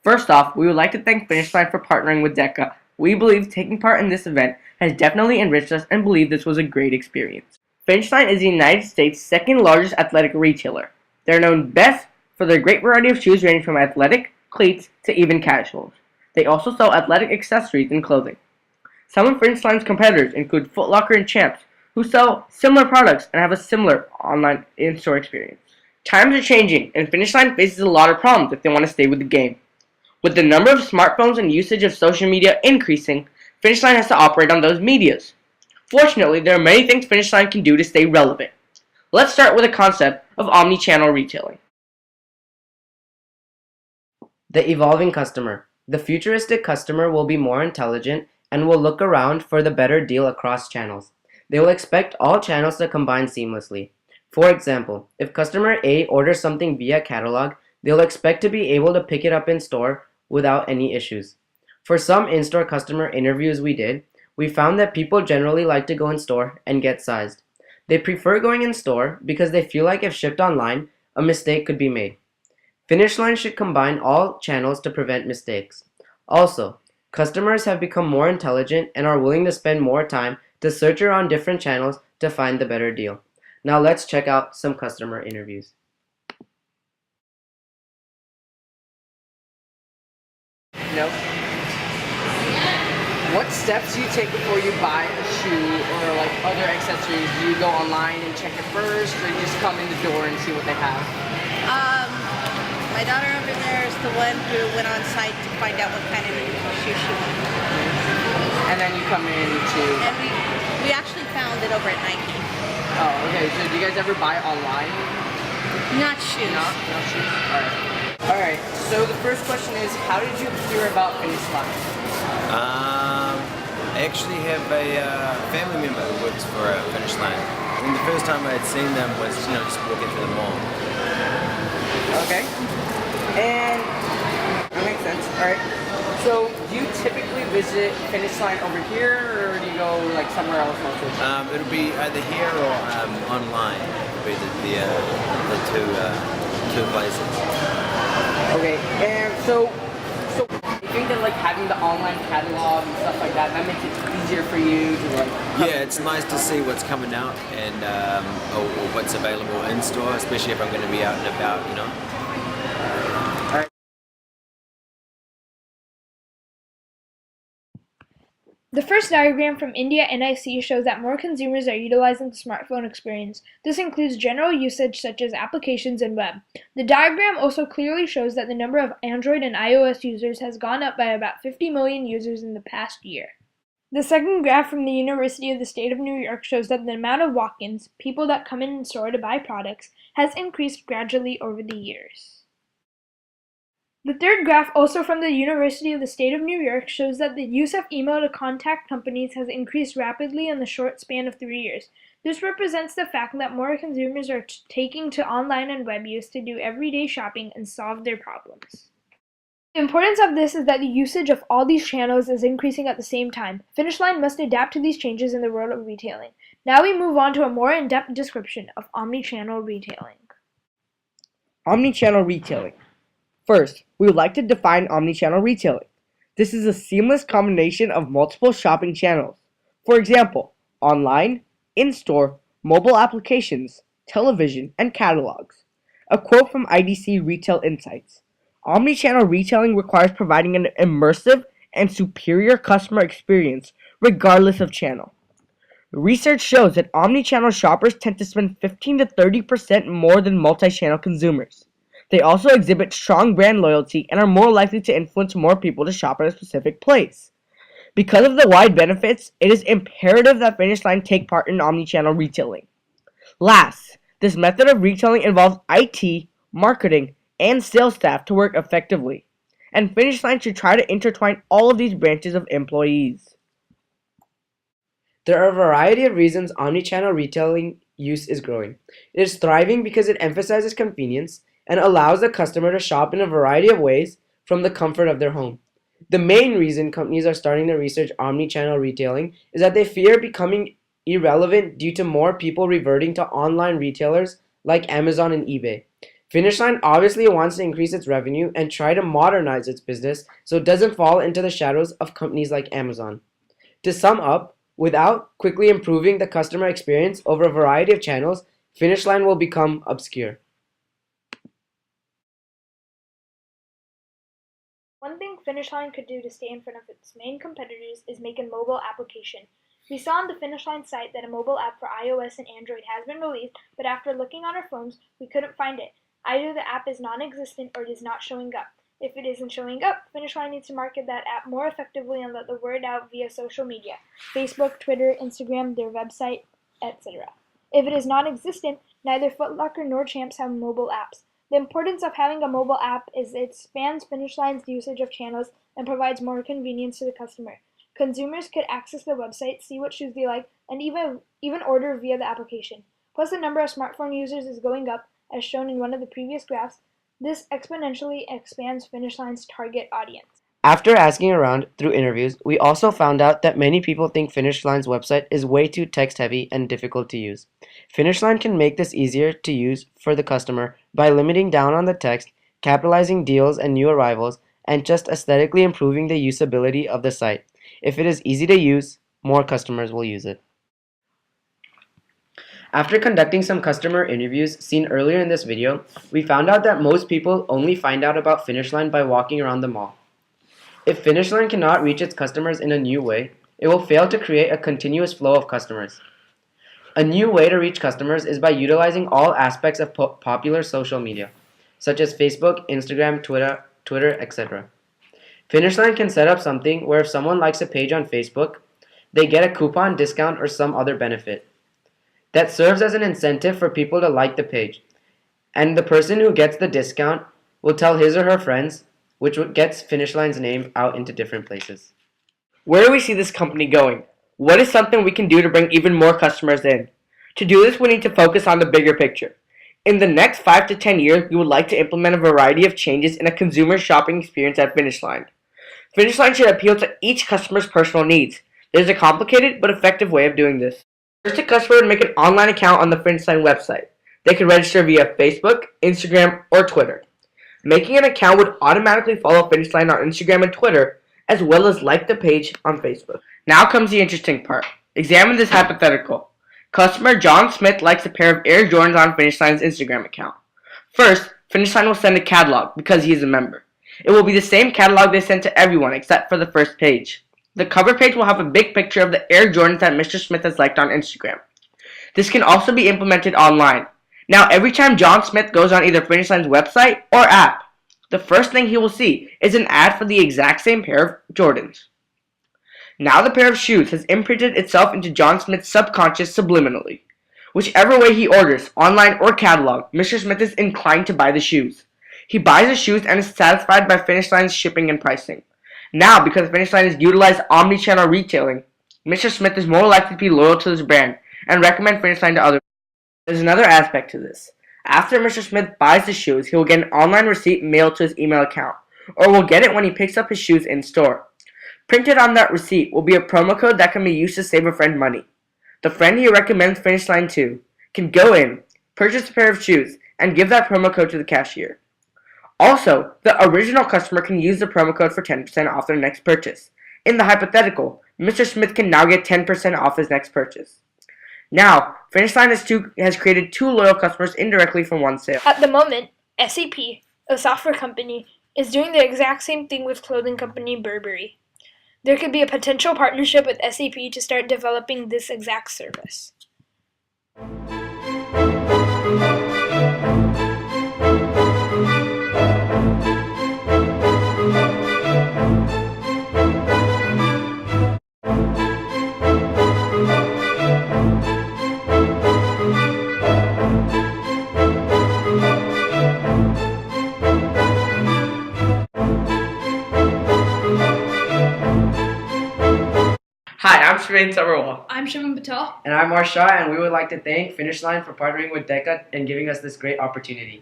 First off, we would like to thank Finish Line for partnering with DECA. We believe taking part in this event has definitely enriched us and believe this was a great experience. Finish Line is the United States' second largest athletic retailer. They're known best for their great variety of shoes ranging from athletic, cleats, to even casuals. They also sell athletic accessories and clothing. Some of Finish Line's competitors include Foot Locker and Champs, who sell similar products and have a similar online in-store experience. Times are changing, and Finish Line faces a lot of problems if they want to stay with the game. With the number of smartphones and usage of social media increasing, Finish Line has to operate on those medias. Fortunately, there are many things Finish Line can do to stay relevant. Let's start with the concept of omni-channel retailing. The evolving customer. The futuristic customer will be more intelligent and will look around for the better deal across channels. They will expect all channels to combine seamlessly. For example, if customer A orders something via catalog, they'll expect to be able to pick it up in store without any issues. For some in-store customer interviews we did, we found that people generally like to go in store and get sized. They prefer going in store because they feel like if shipped online, a mistake could be made. Finish Line should combine all channels to prevent mistakes. Also, customers have become more intelligent and are willing to spend more time to search around different channels to find the better deal. Now let's check out some customer interviews. No. What steps do you take before you buy a shoe or like other accessories? Do you go online and check it first, or you just come in the door and see what they have? My daughter over there is the one who went on site to find out what kind of shoe she wanted. And then you come in to... And we actually found it over at Nike. Oh, okay. So do you guys ever buy online? Not shoes. Not shoes? Alright. So the first question is, how did you hear about Finish Line? I actually have a family member who works for Finish Line. And the first time I had seen them was, just walking through the mall. Okay. And that makes sense. Alright. So do you typically visit Finish Line over here, or do you go like somewhere else mostly? It'll be either here or online. It'll be the two places. Okay. And so you think that like having the online catalog and stuff like that makes it easier for you to like... Yeah, it's nice to see what's coming out and or what's available in store, especially if I'm going to be out and about, The first diagram from India NIC shows that more consumers are utilizing the smartphone experience. This includes general usage such as applications and web. The diagram also clearly shows that the number of Android and iOS users has gone up by about 50 million users in the past year. The second graph from the University of the State of New York shows that the amount of walk-ins, people that come in store to buy products, has increased gradually over the years. The third graph, also from the University of the State of New York, shows that the use of email to contact companies has increased rapidly in the short span of 3 years. This represents the fact that more consumers are taking to online and web use to do everyday shopping and solve their problems. The importance of this is that the usage of all these channels is increasing at the same time. Finish Line must adapt to these changes in the world of retailing. Now we move on to a more in-depth description of omni-channel retailing. Omni-channel retailing. First, we would like to define omni-channel retailing. This is a seamless combination of multiple shopping channels. For example, online, in-store, mobile applications, television, and catalogs. A quote from IDC Retail Insights. Omni-channel retailing requires providing an immersive and superior customer experience regardless of channel. Research shows that omni-channel shoppers tend to spend 15 to 30% more than multi-channel consumers. They also exhibit strong brand loyalty and are more likely to influence more people to shop at a specific place. Because of the wide benefits, it is imperative that Finish Line take part in omni-channel retailing. Last, this method of retailing involves IT, marketing, and sales staff to work effectively, and Finish Line should try to intertwine all of these branches of employees. There are a variety of reasons omni-channel retailing use is growing. It is thriving because it emphasizes convenience and allows the customer to shop in a variety of ways from the comfort of their home. The main reason companies are starting to research omni-channel retailing is that they fear becoming irrelevant due to more people reverting to online retailers like Amazon and eBay. Finish Line obviously wants to increase its revenue and try to modernize its business so it doesn't fall into the shadows of companies like Amazon. To sum up, without quickly improving the customer experience over a variety of channels, Finish Line will become obscure. One thing Finish Line could do to stay in front of its main competitors is make a mobile application. We saw on the Finish Line site that a mobile app for iOS and Android has been released, but after looking on our phones, we couldn't find it. Either the app is non-existent or it is not showing up. If it isn't showing up, Finish Line needs to market that app more effectively and let the word out via social media: Facebook, Twitter, Instagram, their website, etc. If it is non-existent, neither Foot Locker nor Champs have mobile apps. The importance of having a mobile app is it expands Finish Line's usage of channels and provides more convenience to the customer. Consumers could access the website, see what shoes they like, and even order via the application. Plus, the number of smartphone users is going up, as shown in one of the previous graphs. This exponentially expands Finish Line's target audience. After asking around through interviews, we also found out that many people think Finish Line's website is way too text-heavy and difficult to use. Finish Line can make this easier to use for the customer by limiting down on the text, capitalizing deals and new arrivals, and just aesthetically improving the usability of the site. If it is easy to use, more customers will use it. After conducting some customer interviews seen earlier in this video, we found out that most people only find out about Finish Line by walking around the mall. If Finish Line cannot reach its customers in a new way, it will fail to create a continuous flow of customers. A new way to reach customers is by utilizing all aspects of popular social media, such as Facebook, Instagram, Twitter, etc. Finish Line can set up something where if someone likes a page on Facebook, they get a coupon, discount, or some other benefit. That serves as an incentive for people to like the page. And the person who gets the discount will tell his or her friends, which gets Finish Line's name out into different places. Where do we see this company going? What is something we can do to bring even more customers in? To do this, we need to focus on the bigger picture. In the next 5 to 10 years, we would like to implement a variety of changes in a consumer shopping experience at Finish Line. Finish Line should appeal to each customer's personal needs. There's a complicated but effective way of doing this. First, a customer would make an online account on the Finish Line website. They could register via Facebook, Instagram, or Twitter. Making an account would automatically follow Finish Line on Instagram and Twitter, as well as like the page on Facebook. Now comes the interesting part. Examine this hypothetical. Customer John Smith likes a pair of Air Jordans on Finish Line's Instagram account. First, Finish Line will send a catalog because he is a member. It will be the same catalog they send to everyone except for the first page. The cover page will have a big picture of the Air Jordans that Mr. Smith has liked on Instagram. This can also be implemented online. Now, every time John Smith goes on either Finish Line's website or app, the first thing he will see is an ad for the exact same pair of Jordans. Now the pair of shoes has imprinted itself into John Smith's subconscious subliminally. Whichever way he orders, online or catalog, Mr. Smith is inclined to buy the shoes. He buys the shoes and is satisfied by Finish Line's shipping and pricing. Now, because Finish Line has utilized omni-channel retailing, Mr. Smith is more likely to be loyal to his brand and recommend Finish Line to others. There's another aspect to this. After Mr. Smith buys the shoes, he will get an online receipt mailed to his email account, or will get it when he picks up his shoes in store. Printed on that receipt will be a promo code that can be used to save a friend money. The friend he recommends Finish Line to can go in, purchase a pair of shoes, and give that promo code to the cashier. Also, the original customer can use the promo code for 10% off their next purchase. In the hypothetical, Mr. Smith can now get 10% off his next purchase. Now, Finish Line has created two loyal customers indirectly from one sale. At the moment, SAP, a software company, is doing the exact same thing with clothing company Burberry. There could be a potential partnership with SAP to start developing this exact service. Hi, I'm Shivane Sabharwal. I'm Shivam Patel. And I'm Aarsh, and we would like to thank Finish Line for partnering with DECA and giving us this great opportunity.